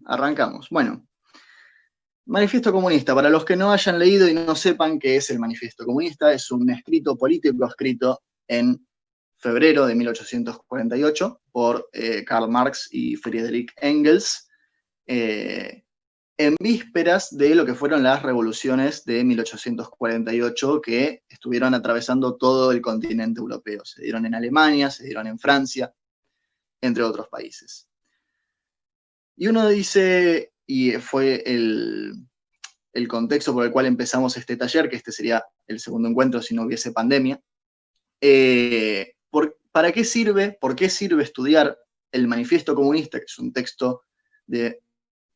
Arrancamos. Bueno, Manifiesto Comunista. Para los que no hayan leído y no sepan qué es el Manifiesto Comunista, es un escrito político escrito en febrero de 1848 por Karl Marx y Friedrich Engels, en vísperas de lo que fueron las revoluciones de 1848 que estuvieron atravesando todo el continente europeo. Se dieron en Alemania, se dieron en Francia, entre otros países. Y uno dice, y fue el contexto por el cual empezamos este taller, que este sería el segundo encuentro si no hubiese pandemia. ¿Para qué sirve? ¿Por qué sirve estudiar el Manifiesto Comunista, que es un texto de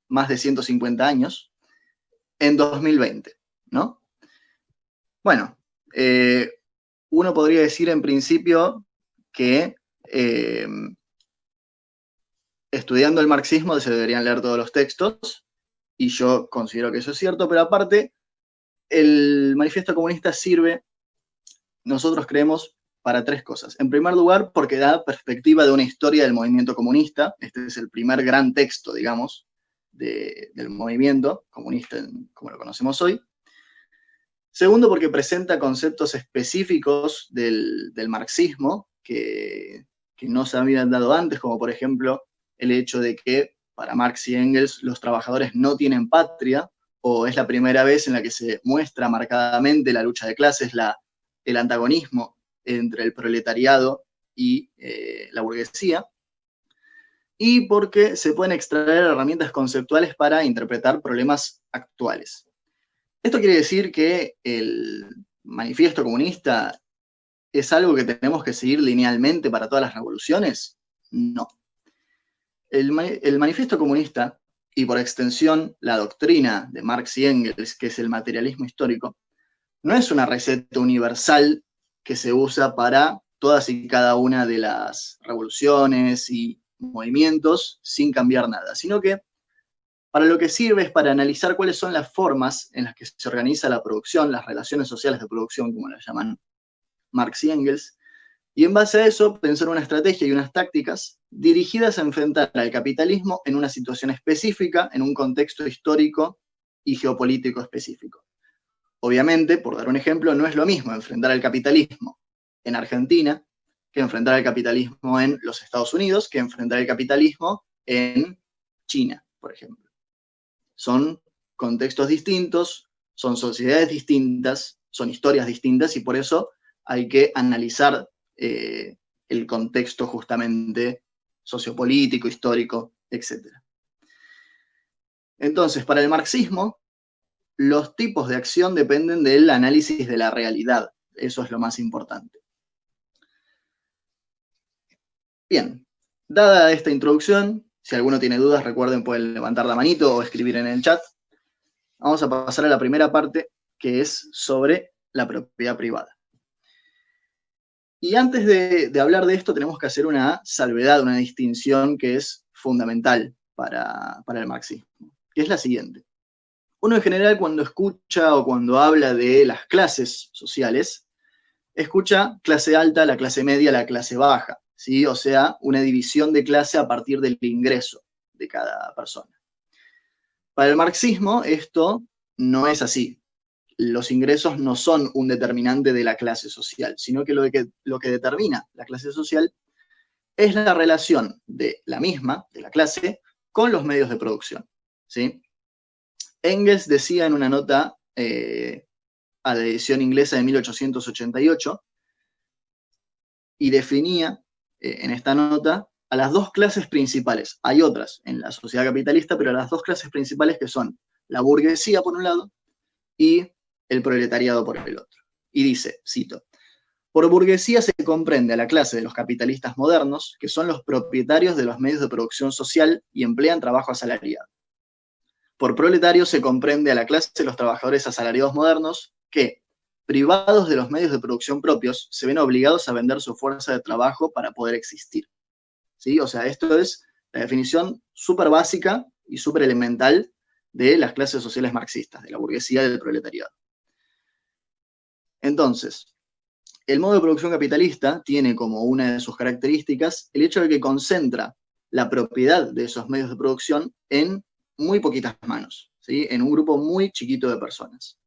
más de 150 años, en 2020, ¿no? Bueno, uno podría decir en principio que estudiando el marxismo se deberían leer todos los textos, y yo considero que eso es cierto, pero aparte, el Manifiesto Comunista sirve, nosotros creemos, para tres cosas. En primer lugar, porque da perspectiva de una historia del movimiento comunista. Este es el primer gran texto, digamos, del movimiento comunista como lo conocemos hoy. Segundo, porque presenta conceptos específicos del marxismo que no se habían dado antes, como por ejemplo el hecho de que para Marx y Engels los trabajadores no tienen patria, o es la primera vez en la que se muestra marcadamente la lucha de clases, el antagonismo entre el proletariado y la burguesía, y porque se pueden extraer herramientas conceptuales para interpretar problemas actuales. ¿Esto quiere decir que el Manifiesto Comunista es algo que tenemos que seguir linealmente para todas las revoluciones? No. El Manifiesto Comunista, y por extensión la doctrina de Marx y Engels, que es el materialismo histórico, no es una receta universal que se usa para todas y cada una de las revoluciones y movimientos sin cambiar nada, sino que para lo que sirve es para analizar cuáles son las formas en las que se organiza la producción, las relaciones sociales de producción, como las llaman Marx y Engels, y en base a eso pensar una estrategia y unas tácticas dirigidas a enfrentar al capitalismo en una situación específica, en un contexto histórico y geopolítico específico. Obviamente, por dar un ejemplo, no es lo mismo enfrentar al capitalismo en Argentina que enfrentar al capitalismo en los Estados Unidos, que enfrentar el capitalismo en China, por ejemplo. Son contextos distintos, son sociedades distintas, son historias distintas, y por eso hay que analizar el contexto justamente sociopolítico, histórico, etc. Entonces, para el marxismo, los tipos de acción dependen del análisis de la realidad. Eso es lo más importante. Bien, dada esta introducción, si alguno tiene dudas, recuerden, pueden levantar la manito o escribir en el chat. Vamos a pasar a la primera parte, que es sobre la propiedad privada. Y antes de hablar de esto, tenemos que hacer una salvedad, una distinción que es fundamental para el marxismo, que es la siguiente. Uno en general, cuando escucha o cuando habla de las clases sociales, escucha clase alta, la clase media, la clase baja, ¿sí? O sea, una división de clase a partir del ingreso de cada persona. Para el marxismo, esto no es así. Los ingresos no son un determinante de la clase social, sino que lo que determina la clase social es la relación de la misma, de la clase, con los medios de producción, ¿sí? Engels decía en una nota a la edición inglesa de 1888, y definía en esta nota a las dos clases principales. Hay otras en la sociedad capitalista, pero las dos clases principales, que son la burguesía por un lado y el proletariado por el otro. Y dice, cito, por burguesía se comprende a la clase de los capitalistas modernos, que son los propietarios de los medios de producción social y emplean trabajo asalariado. Por proletario se comprende a la clase de los trabajadores asalariados modernos, que, privados de los medios de producción propios, se ven obligados a vender su fuerza de trabajo para poder existir. ¿Sí? O sea, esto es la definición súper básica y súper elemental de las clases sociales marxistas, de la burguesía y del proletariado. Entonces, el modo de producción capitalista tiene como una de sus características el hecho de que concentra la propiedad de esos medios de producción en muy poquitas manos, ¿sí? En un grupo muy chiquito de personas.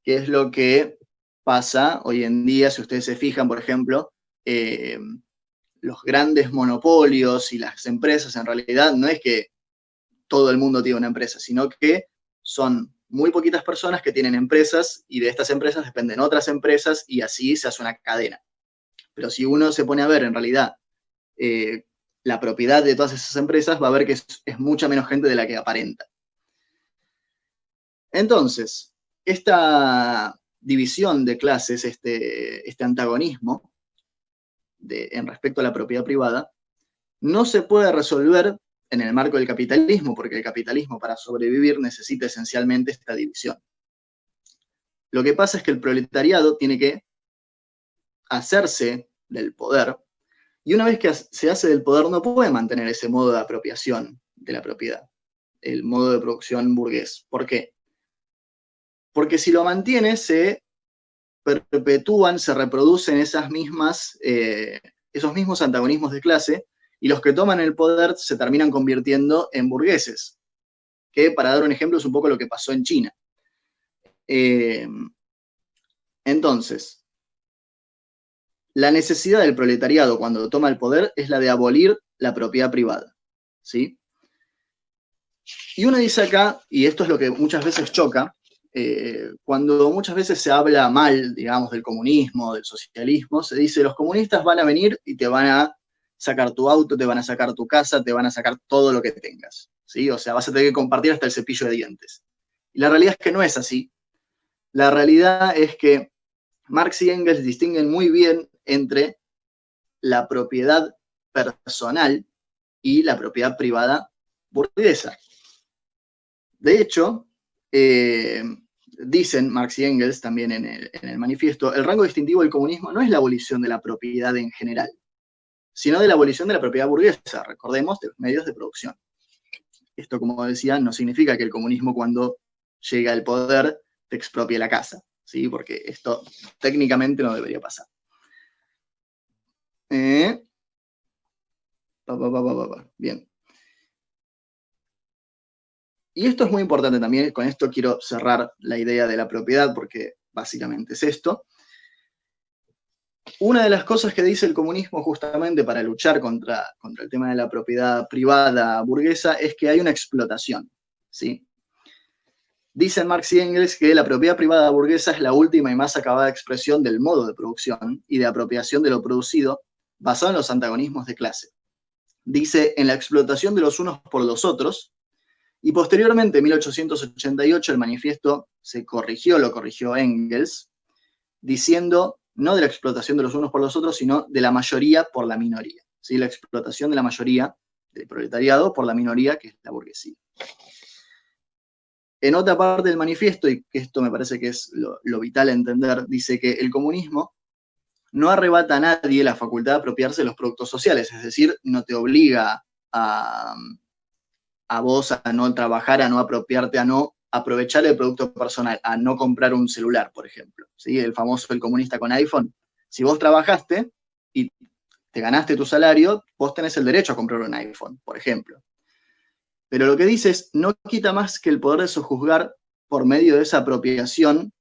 ¿Qué es lo que pasa hoy en día? Si ustedes se fijan, por ejemplo, los grandes monopolios y las empresas, en realidad no es que todo el mundo tiene una empresa, sino que son muy poquitas personas que tienen empresas y de estas empresas dependen otras empresas y así se hace una cadena. Pero si uno se pone a ver en realidad la propiedad de todas esas empresas, va a ver que es mucha menos gente de la que aparenta. Entonces, esta división de clases, este antagonismo en respecto a la propiedad privada, no se puede resolver en el marco del capitalismo, porque el capitalismo para sobrevivir necesita esencialmente esta división. Lo que pasa es que el proletariado tiene que hacerse del poder, y una vez que se hace del poder no puede mantener ese modo de apropiación de la propiedad, el modo de producción burgués. ¿Por qué? Porque si lo mantiene, se perpetúan, se reproducen esos mismos antagonismos de clase, y los que toman el poder se terminan convirtiendo en burgueses, que para dar un ejemplo es un poco lo que pasó en China. Entonces, la necesidad del proletariado cuando toma el poder es la de abolir la propiedad privada, ¿sí? Y uno dice acá, y esto es lo que muchas veces choca, cuando muchas veces se habla mal, digamos, del comunismo, del socialismo, se dice, los comunistas van a venir y te van a sacar tu auto, te van a sacar tu casa, te van a sacar todo lo que tengas, ¿sí? O sea, vas a tener que compartir hasta el cepillo de dientes. Y la realidad es que no es así. La realidad es que Marx y Engels distinguen muy bien entre la propiedad personal y la propiedad privada burguesa. De hecho, dicen Marx y Engels también en el manifiesto, el rango distintivo del comunismo no es la abolición de la propiedad en general, sino de la abolición de la propiedad burguesa, recordemos, de los medios de producción. Esto, como decía, no significa que el comunismo cuando llega al poder te expropie la casa, ¿sí? Porque esto técnicamente no debería pasar. Bien. Y esto es muy importante también, con esto quiero cerrar la idea de la propiedad, porque básicamente es esto. Una de las cosas que dice el comunismo justamente para luchar contra el tema de la propiedad privada burguesa es que hay una explotación, ¿sí? Dicen Marx y Engels que la propiedad privada burguesa es la última y más acabada expresión del modo de producción y de apropiación de lo producido basado en los antagonismos de clase. Dice, en la explotación de los unos por los otros, y posteriormente, en 1888, el manifiesto lo corrigió Engels, diciendo no de la explotación de los unos por los otros, sino de la mayoría por la minoría. ¿Sí? La explotación de la mayoría del proletariado por la minoría, que es la burguesía. En otra parte del manifiesto, y esto me parece que es lo vital a entender, dice que el comunismo no arrebata a nadie la facultad de apropiarse de los productos sociales, es decir, no te obliga a vos a no trabajar, a no apropiarte, a no aprovechar el producto personal, a no comprar un celular, por ejemplo. ¿Sí? El famoso, el comunista con iPhone. Si vos trabajaste y te ganaste tu salario, vos tenés el derecho a comprar un iPhone, por ejemplo. Pero lo que dice es, no quita más que el poder de sojuzgar por medio de esa apropiación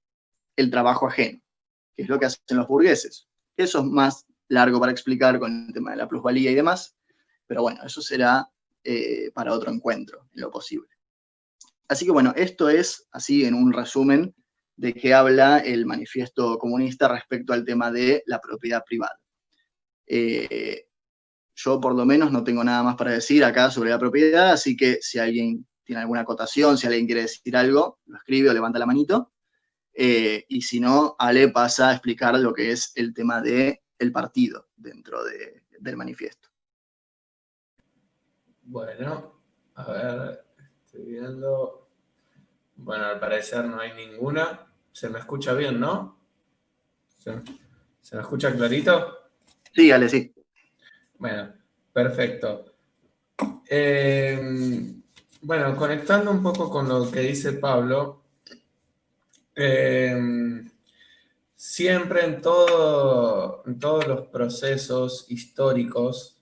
el trabajo ajeno, que es lo que hacen los burgueses. Eso es más largo para explicar con el tema de la plusvalía y demás, pero bueno, eso será para otro encuentro, en lo posible. Así que bueno, esto es así en un resumen de qué habla el manifiesto comunista respecto al tema de la propiedad privada. Yo por lo menos no tengo nada más para decir acá sobre la propiedad, así que si alguien tiene alguna acotación, si alguien quiere decir algo, lo escribe o levanta la manito. Y si no, Ale pasa a explicar lo que es el tema del partido dentro del manifiesto. Bueno, a ver, estoy viendo. Bueno, al parecer no hay ninguna. ¿Se me escucha bien, no? ¿Se me escucha clarito? Sí, Ale, sí. Bueno, perfecto. Bueno, conectando un poco con lo que dice Pablo, siempre en todos los procesos históricos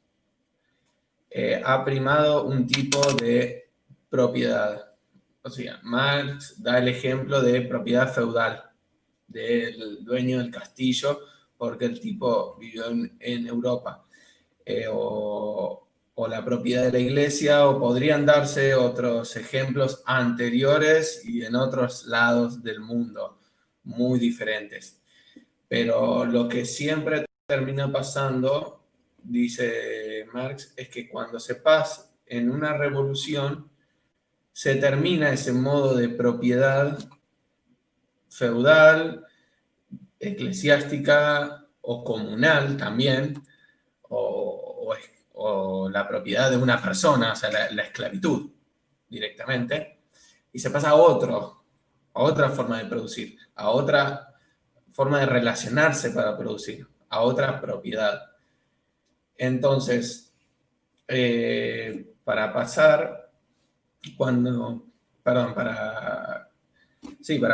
ha primado un tipo de propiedad. O sea, Marx da el ejemplo de propiedad feudal, del dueño del castillo, porque el tipo vivió en Europa. O la propiedad de la iglesia, o podrían darse otros ejemplos anteriores y en otros lados del mundo, muy diferentes. Pero lo que siempre termina pasando, dice Marx, es que cuando se pasa en una revolución, se termina ese modo de propiedad feudal, eclesiástica o comunal también, o la propiedad de una persona, o sea, la esclavitud directamente, y se pasa a otra forma de producir, a otra forma de relacionarse para producir, a otra propiedad. Entonces, para pasar, cuando, perdón, para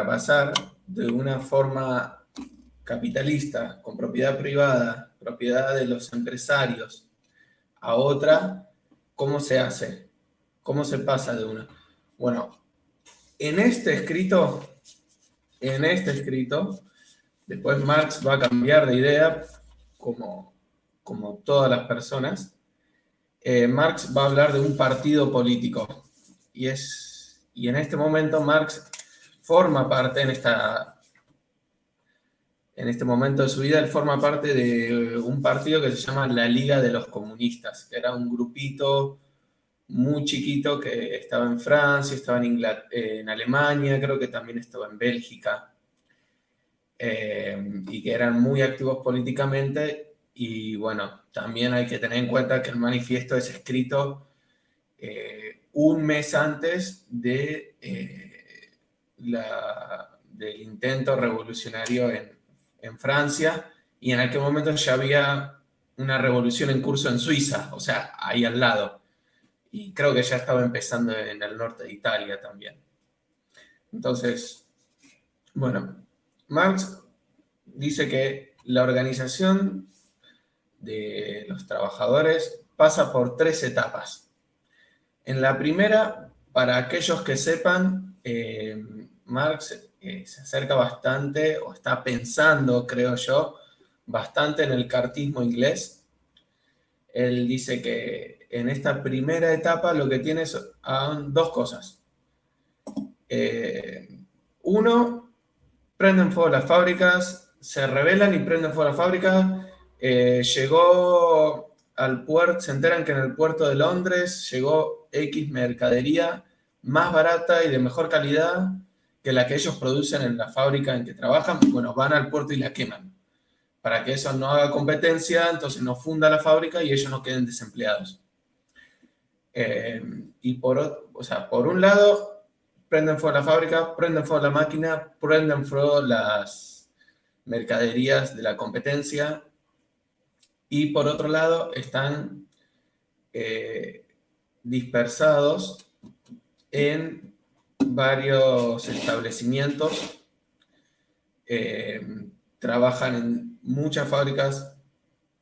pasar de una forma capitalista, con propiedad privada, propiedad de los empresarios, a otra, ¿cómo se hace? ¿Cómo se pasa de una? Bueno, en este escrito, después Marx va a cambiar de idea, como todas las personas. Marx va a hablar de un partido político. Y en este momento Marx forma parte, en este momento de su vida, él forma parte de un partido que se llama la Liga de los Comunistas, que era un grupito muy chiquito que estaba en Francia, estaba en Alemania, creo que también estaba en Bélgica, y que eran muy activos políticamente. Y bueno, también hay que tener en cuenta que el manifiesto es escrito un mes antes del intento revolucionario en Francia, y en aquel momento ya había una revolución en curso en Suiza, o sea, ahí al lado. Y creo que ya estaba empezando en el norte de Italia también. Entonces, bueno, Marx dice que la organización de los trabajadores pasa por 3 etapas. En la primera, para aquellos que sepan, Marx se acerca bastante, o está pensando, creo yo, bastante en el cartismo inglés. Él dice que en esta primera etapa lo que tiene son 2 cosas. Uno, prenden fuego las fábricas, se rebelan y prenden fuego las fábricas. Llegó al puerto, se enteran que en el puerto de Londres llegó X mercadería más barata y de mejor calidad que la que ellos producen en la fábrica en que trabajan. Bueno, van al puerto y la queman. Para que eso no haga competencia, entonces no funda la fábrica y ellos no queden desempleados. Y por un lado, prenden fuego la fábrica, prenden fuego la máquina, prenden fuego las mercaderías de la competencia, y por otro lado están dispersados en varios establecimientos, trabajan en muchas fábricas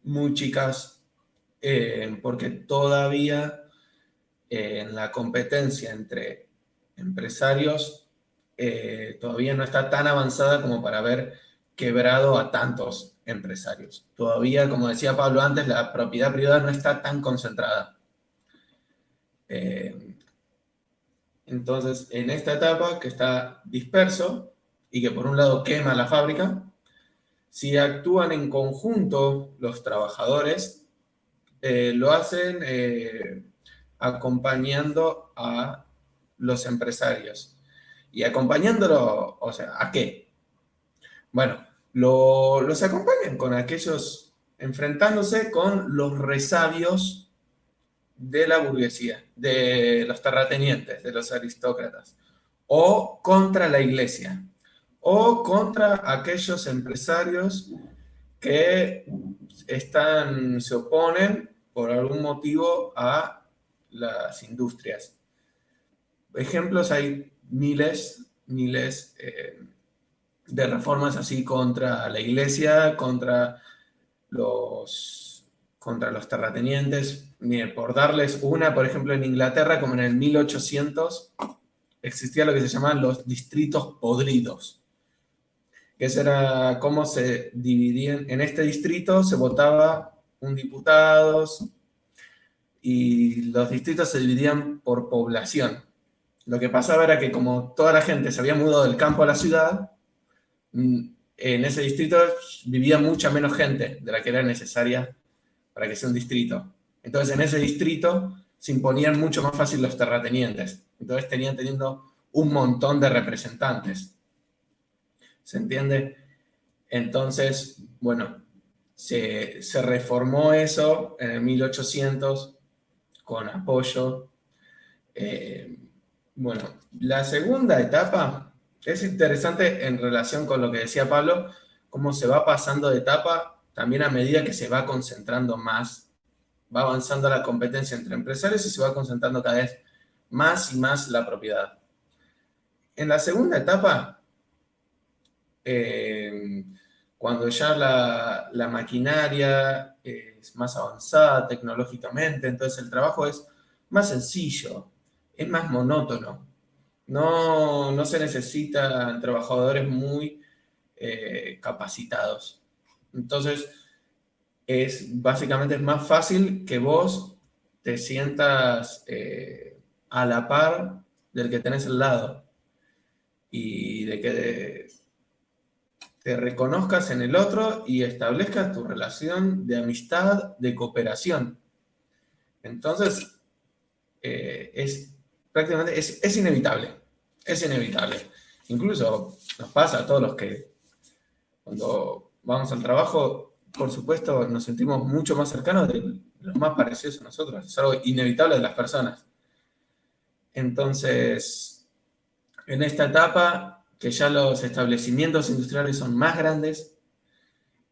muy chicas, porque todavía en la competencia entre empresarios todavía no está tan avanzada como para haber quebrado a tantos empresarios. Todavía, como decía Pablo antes, la propiedad privada no está tan concentrada. Entonces, en esta etapa que está disperso y que por un lado quema la fábrica, si actúan en conjunto los trabajadores, lo hacen acompañando a los empresarios. Y acompañándolo, o sea, ¿a qué? Bueno, los acompañan con aquellos, enfrentándose con los resabios de la burguesía, de los terratenientes, de los aristócratas, o contra la iglesia, o contra aquellos empresarios que se oponen por algún motivo a las industrias. Ejemplos hay miles de reformas así contra la iglesia, contra contra los terratenientes. Mire, por darles una, por ejemplo, en Inglaterra, como en el 1800, existía lo que se llamaban los distritos podridos. Que eso era cómo se dividían. En este distrito se votaba un diputado y los distritos se dividían por población. Lo que pasaba era que como toda la gente se había mudado del campo a la ciudad, en ese distrito vivía mucha menos gente de la que era necesaria para que sea un distrito. Entonces en ese distrito se imponían mucho más fácil los terratenientes. Entonces tenían teniendo un montón de representantes. ¿Se entiende? Entonces, bueno, se reformó eso en el 1800 con apoyo. Bueno, la segunda etapa es interesante en relación con lo que decía Pablo, cómo se va pasando de etapa también a medida que se va concentrando más, va avanzando la competencia entre empresarios y se va concentrando cada vez más y más la propiedad. En la segunda etapa, cuando ya la maquinaria es más avanzada tecnológicamente, entonces el trabajo es más sencillo, es más monótono. No se necesitan trabajadores muy capacitados. Entonces, básicamente es más fácil que vos te sientas a la par del que tenés al lado y de que te reconozcas en el otro y establezcas tu relación de amistad, de cooperación. Entonces, prácticamente es inevitable. Es inevitable. Incluso nos pasa a todos los que cuando vamos al trabajo, por supuesto, nos sentimos mucho más cercanos de los más parecidos a nosotros. Es algo inevitable de las personas. Entonces, en esta etapa, que ya los establecimientos industriales son más grandes,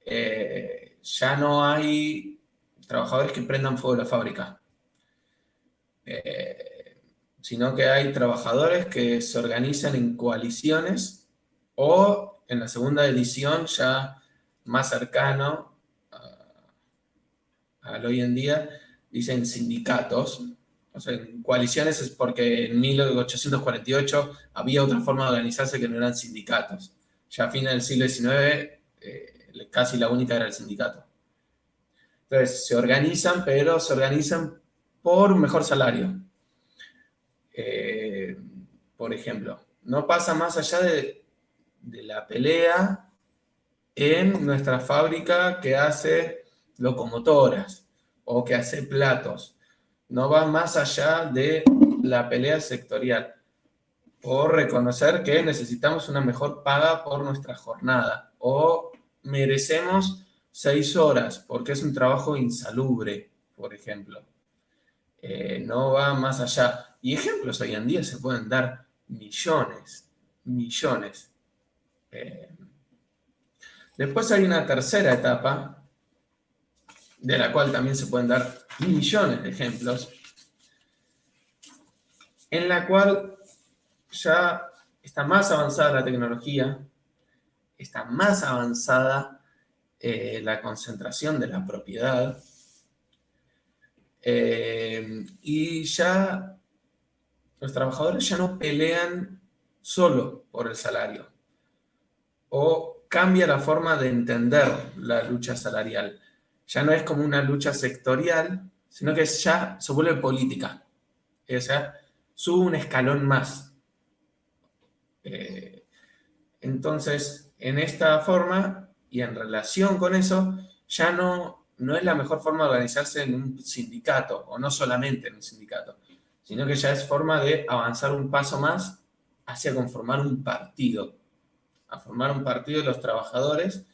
ya no hay trabajadores que prendan fuego la fábrica, sino que hay trabajadores que se organizan en coaliciones o en la segunda edición ya más cercano al hoy en día, dicen sindicatos. O sea, en coaliciones es porque en 1848 había otra forma de organizarse que no eran sindicatos. Ya a fines del siglo XIX, casi la única era el sindicato. Entonces, se organizan, pero se organizan por un mejor salario. Por ejemplo, no pasa más allá de la pelea en nuestra fábrica que hace locomotoras o que hace platos. No va más allá de la pelea sectorial por reconocer que necesitamos una mejor paga por nuestra jornada o merecemos 6 horas porque es un trabajo insalubre, por ejemplo. No va más allá. Y ejemplos hoy en día se pueden dar millones, millones. Después hay una tercera etapa, de la cual también se pueden dar millones de ejemplos, en la cual ya está más avanzada la tecnología, está más avanzada la concentración de la propiedad, y ya los trabajadores ya no pelean solo por el salario, o cambia la forma de entender la lucha salarial. Ya no es como una lucha sectorial, sino que ya se vuelve política. O sea, sube un escalón más. Entonces, en esta forma y en relación con eso, ya no es la mejor forma de organizarse en un sindicato, o no solamente en un sindicato, sino que ya es forma de avanzar un paso más hacia conformar un partido, a formar un partido de los trabajadores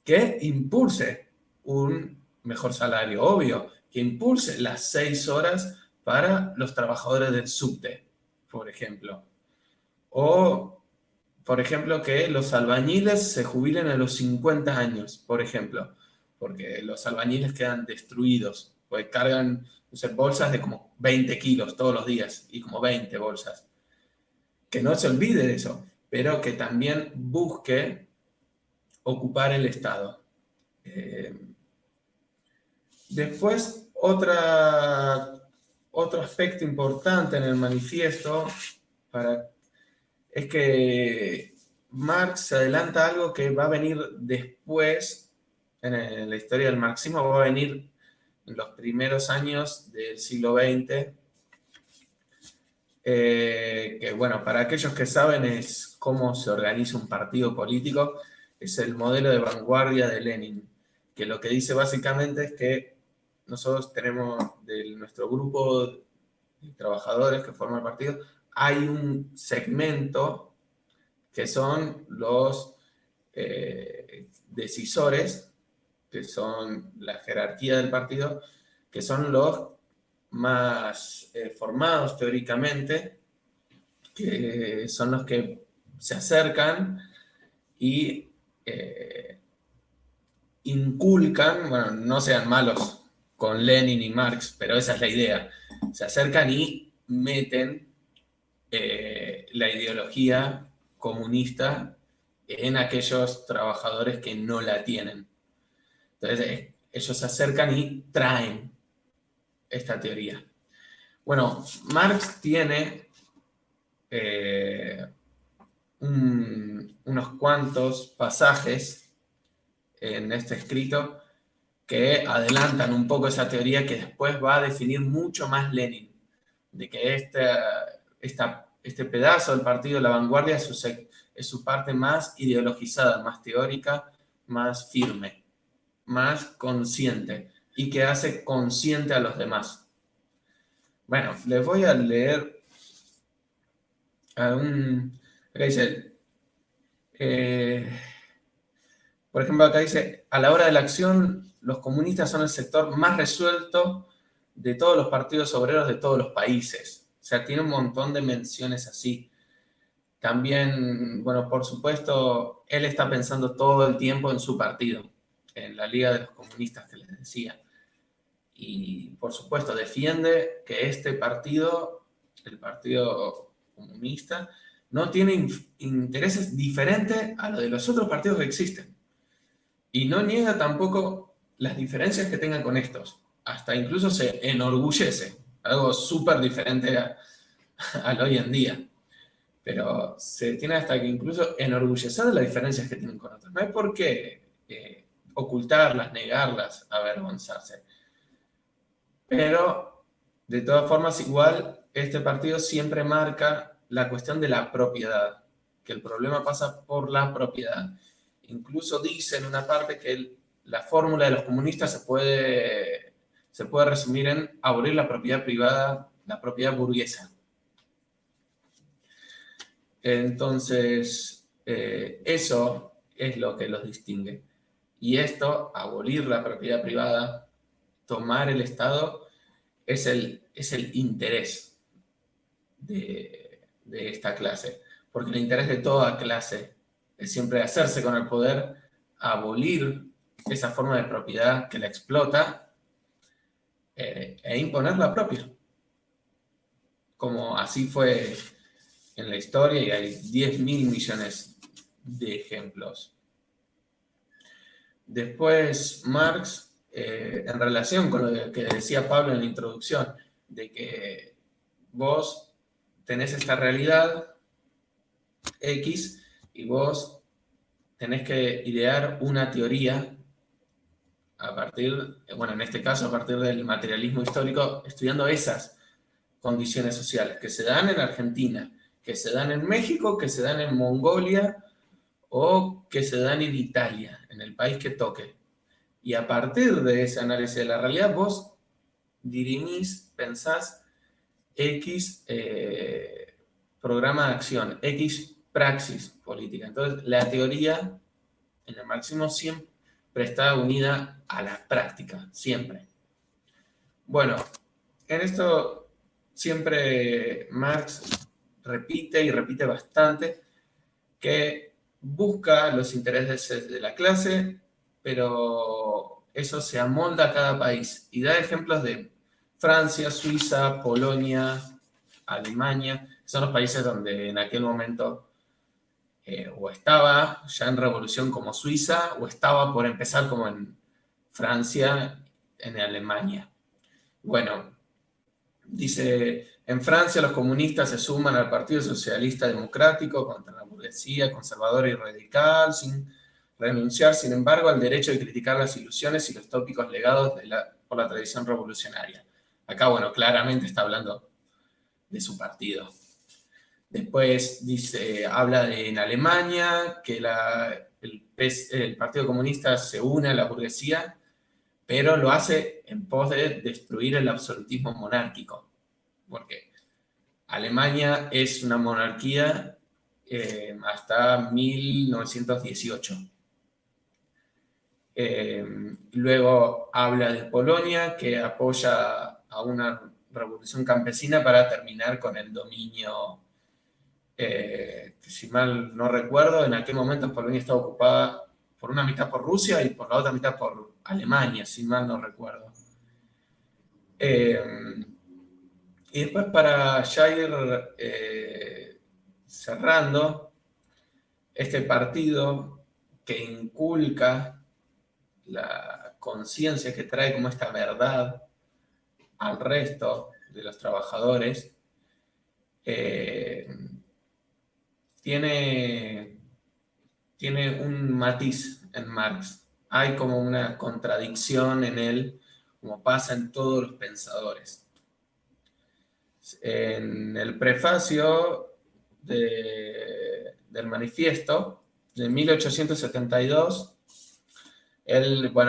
que impulse un mejor salario, obvio, que impulse las 6 horas para los trabajadores del subte, por ejemplo. O, por ejemplo, que los albañiles se jubilen a los 50 años, por ejemplo, porque los albañiles quedan destruidos, pues cargan, no sé, bolsas de como 20 kilos todos los días, y como 20 bolsas. Que no se olvide de eso, pero que también busque ocupar el Estado. Después, otro aspecto importante en el manifiesto es que Marx se adelanta a algo que va a venir después en la historia del marxismo, va a venir en los primeros años del siglo XX, que bueno, para aquellos que saben es cómo se organiza un partido político, es el modelo de vanguardia de Lenin, que lo que dice básicamente es que nosotros tenemos de nuestro grupo de trabajadores que forma el partido, hay un segmento que son los decisores, que son la jerarquía del partido, que son los más formados teóricamente, que son los que se acercan y inculcan, bueno, no sean malos con Lenin y Marx, pero esa es la idea, se acercan y meten la ideología comunista en aquellos trabajadores que no la tienen. Entonces, ellos se acercan y traen esta teoría. Bueno, Marx tiene unos cuantos pasajes en este escrito que adelantan un poco esa teoría que después va a definir mucho más Lenin, de que este pedazo del partido de la vanguardia es su parte más ideologizada, más teórica, más firme, más consciente y que hace consciente a los demás. Bueno, les voy a leer acá dice, por ejemplo, acá dice, a la hora de la acción, los comunistas son el sector más resuelto de todos los partidos obreros de todos los países. O sea, tiene un montón de menciones así. También, bueno, por supuesto, él está pensando todo el tiempo en su partido, en la Liga de los Comunistas que les decía. Y, por supuesto, defiende que este partido, el Partido Comunista, no tiene intereses diferentes a los de los otros partidos que existen. Y no niega tampoco las diferencias que tengan con estos. Hasta incluso se enorgullece, algo súper diferente al hoy en día. Pero se tiene hasta que incluso enorgullecer de las diferencias que tienen con otros. No hay por qué ocultarlas, negarlas, avergonzarse. Pero, de todas formas, igual, este partido siempre marca la cuestión de la propiedad, que el problema pasa por la propiedad. Incluso dice en una parte que la fórmula de los comunistas se puede resumir en abolir la propiedad privada, la propiedad burguesa. Entonces, eso es lo que los distingue. Y esto, abolir la propiedad privada, tomar el Estado, es el interés de esta clase. Porque el interés de toda clase es siempre hacerse con el poder, abolir esa forma de propiedad que la explota e imponer la propia. Como así fue en la historia y hay 10.000 millones de ejemplos. Después, Marx, en relación con lo que decía Pablo en la introducción, de que vos tenés esta realidad X y vos tenés que idear una teoría a partir, bueno, en este caso a partir del materialismo histórico, estudiando esas condiciones sociales que se dan en Argentina, que se dan en México, que se dan en Mongolia o que se dan en Italia, en el país que toque. Y a partir de ese análisis de la realidad, vos dirimís, pensás X programa de acción, X praxis política. Entonces, la teoría en el marxismo siempre está unida a la práctica, siempre. Bueno, en esto siempre Marx repite y repite bastante que busca los intereses de la clase, pero eso se amolda a cada país y da ejemplos de Francia, Suiza, Polonia, Alemania, que son los países donde en aquel momento o estaba ya en revolución como Suiza o estaba por empezar como en Francia en Alemania. Bueno, dice, en Francia los comunistas se suman al Partido Socialista Democrático contra la burguesía conservadora y radical, sin renunciar, sin embargo, al derecho de criticar las ilusiones y los tópicos legados por la tradición revolucionaria. Acá, bueno, claramente está hablando de su partido. Después dice, habla de en Alemania, que el Partido Comunista se une a la burguesía, pero lo hace en pos de destruir el absolutismo monárquico, porque Alemania es una monarquía hasta 1918. Luego habla de Polonia, que apoya a una revolución campesina para terminar con el dominio, que si mal no recuerdo, en aquel momento Polonia estaba ocupada por una mitad por Rusia y por la otra mitad por Alemania, si mal no recuerdo. Y después, para ya ir cerrando, este partido que inculca la conciencia, que trae como esta verdad al resto de los trabajadores, tiene un matiz en Marx. Hay como una contradicción en él, como pasa en todos los pensadores. En el prefacio del manifiesto de 1872,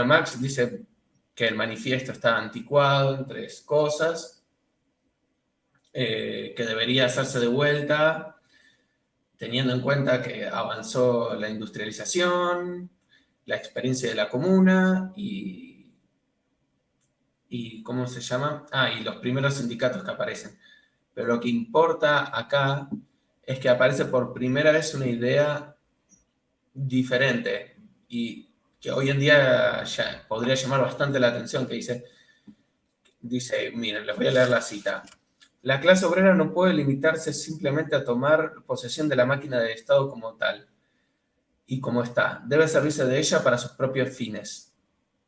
Marx dice que el manifiesto está anticuado en 3 cosas, que debería hacerse de vuelta, teniendo en cuenta que avanzó la industrialización, la experiencia de la comuna y ¿cómo se llama? Y los primeros sindicatos que aparecen. Pero lo que importa acá es que aparece por primera vez una idea diferente y que hoy en día ya podría llamar bastante la atención, que dice, miren, les voy a leer la cita. La clase obrera no puede limitarse simplemente a tomar posesión de la máquina del Estado como tal y como está. Debe servirse de ella para sus propios fines.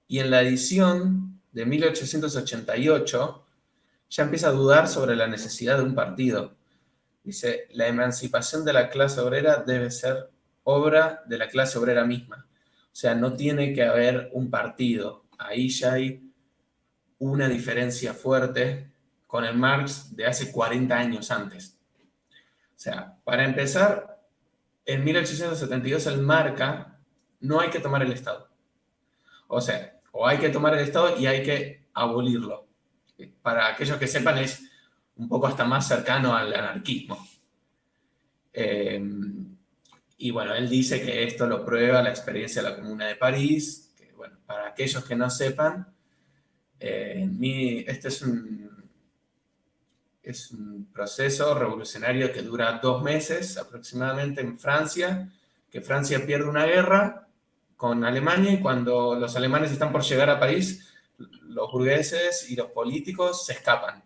Y en la edición de 1888 ya empieza a dudar sobre la necesidad de un partido. Dice, la emancipación de la clase obrera debe ser obra de la clase obrera misma. O sea, no tiene que haber un partido. Ahí ya hay una diferencia fuerte con el Marx de hace 40 años antes. O sea, para empezar, en 1872 él marca, no hay que tomar el Estado. O sea, o hay que tomar el Estado y hay que abolirlo. Para aquellos que sepan, es un poco hasta más cercano al anarquismo. Y bueno, él dice que esto lo prueba la experiencia de la Comuna de París, que bueno, para aquellos que no sepan, este es un proceso revolucionario que dura 2 meses aproximadamente en Francia, que Francia pierde una guerra con Alemania y cuando los alemanes están por llegar a París, los burgueses y los políticos se escapan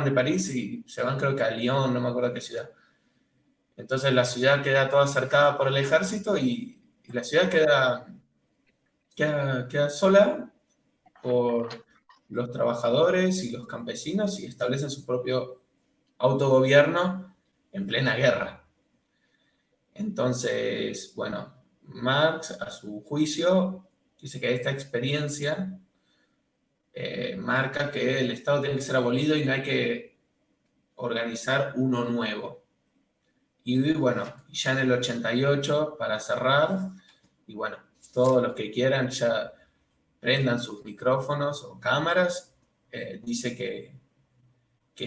de París y se van, creo que a Lyon, no me acuerdo qué ciudad. Entonces la ciudad queda toda cercada por el ejército y la ciudad queda sola por los trabajadores y los campesinos y establecen su propio autogobierno en plena guerra. Entonces, bueno, Marx, a su juicio, dice que esta experiencia marca que el Estado tiene que ser abolido y no hay que organizar uno nuevo. Y bueno, ya en el 88, para cerrar, y bueno, todos los que quieran ya prendan sus micrófonos o cámaras, dice que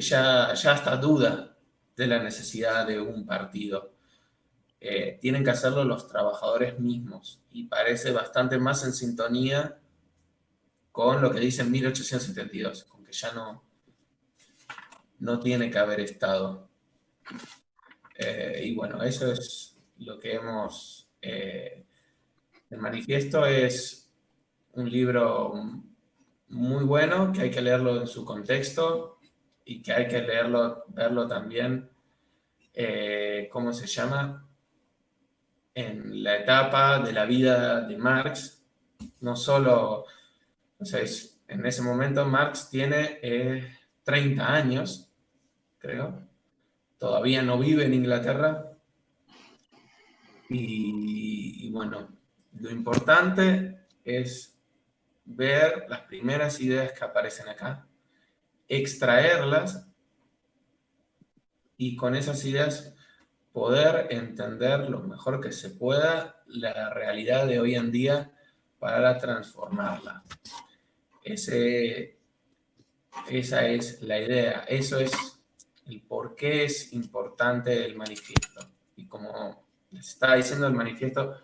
ya hasta duda de la necesidad de un partido. Tienen que hacerlo los trabajadores mismos y parece bastante más en sintonía con lo que dice en 1872, con que ya no tiene que haber Estado. Y bueno, eso es lo que hemos... el manifiesto es un libro muy bueno, que hay que leerlo en su contexto y que hay que verlo también, ¿cómo se llama? En la etapa de la vida de Marx, no solo, o sea, es En ese momento Marx tiene 30 años, creo. Todavía no vive en Inglaterra. Y bueno, lo importante es ver las primeras ideas que aparecen acá, extraerlas y con esas ideas poder entender lo mejor que se pueda la realidad de hoy en día para transformarla. Esa es la idea, eso es el por qué es importante el manifiesto. Y como les estaba diciendo, el manifiesto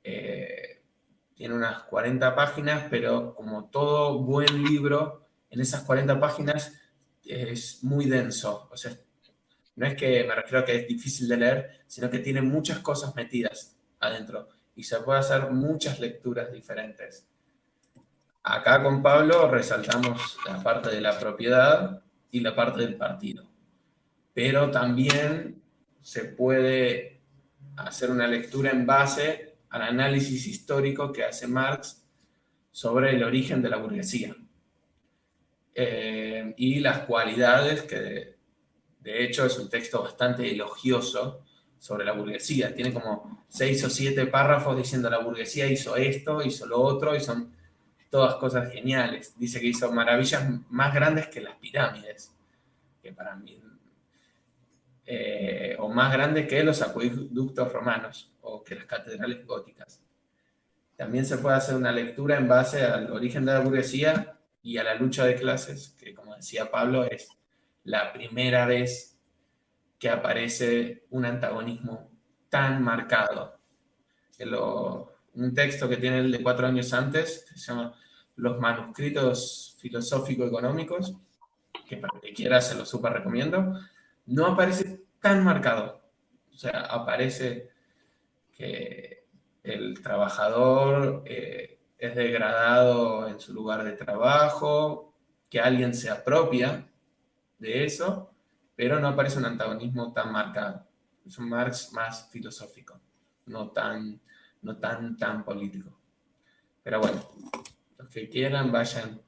tiene unas 40 páginas, pero como todo buen libro, en esas 40 páginas es muy denso. O sea, no es que me refiero a que es difícil de leer, sino que tiene muchas cosas metidas adentro y se puede hacer muchas lecturas diferentes. Acá con Pablo resaltamos la parte de la propiedad y la parte del partido, pero también se puede hacer una lectura en base al análisis histórico que hace Marx sobre el origen de la burguesía y las cualidades que, de hecho, es un texto bastante elogioso sobre la burguesía. Tiene como 6 o 7 párrafos diciendo la burguesía hizo esto, hizo lo otro, y son todas cosas geniales. Dice que hizo maravillas más grandes que las pirámides, que para mí, o más grandes que los acueductos romanos o que las catedrales góticas. También se puede hacer una lectura en base al origen de la burguesía y a la lucha de clases, que como decía Pablo, es la primera vez que aparece un antagonismo tan marcado. Un texto que tiene el de 4 años antes, que se llama Los manuscritos filosófico-económicos, que para el que quiera se lo súper recomiendo, no aparece tan marcado. O sea, aparece que el trabajador es degradado en su lugar de trabajo, que alguien se apropia de eso, pero no aparece un antagonismo tan marcado. Es un Marx más filosófico, no tan político. Pero bueno, los que quieran vayan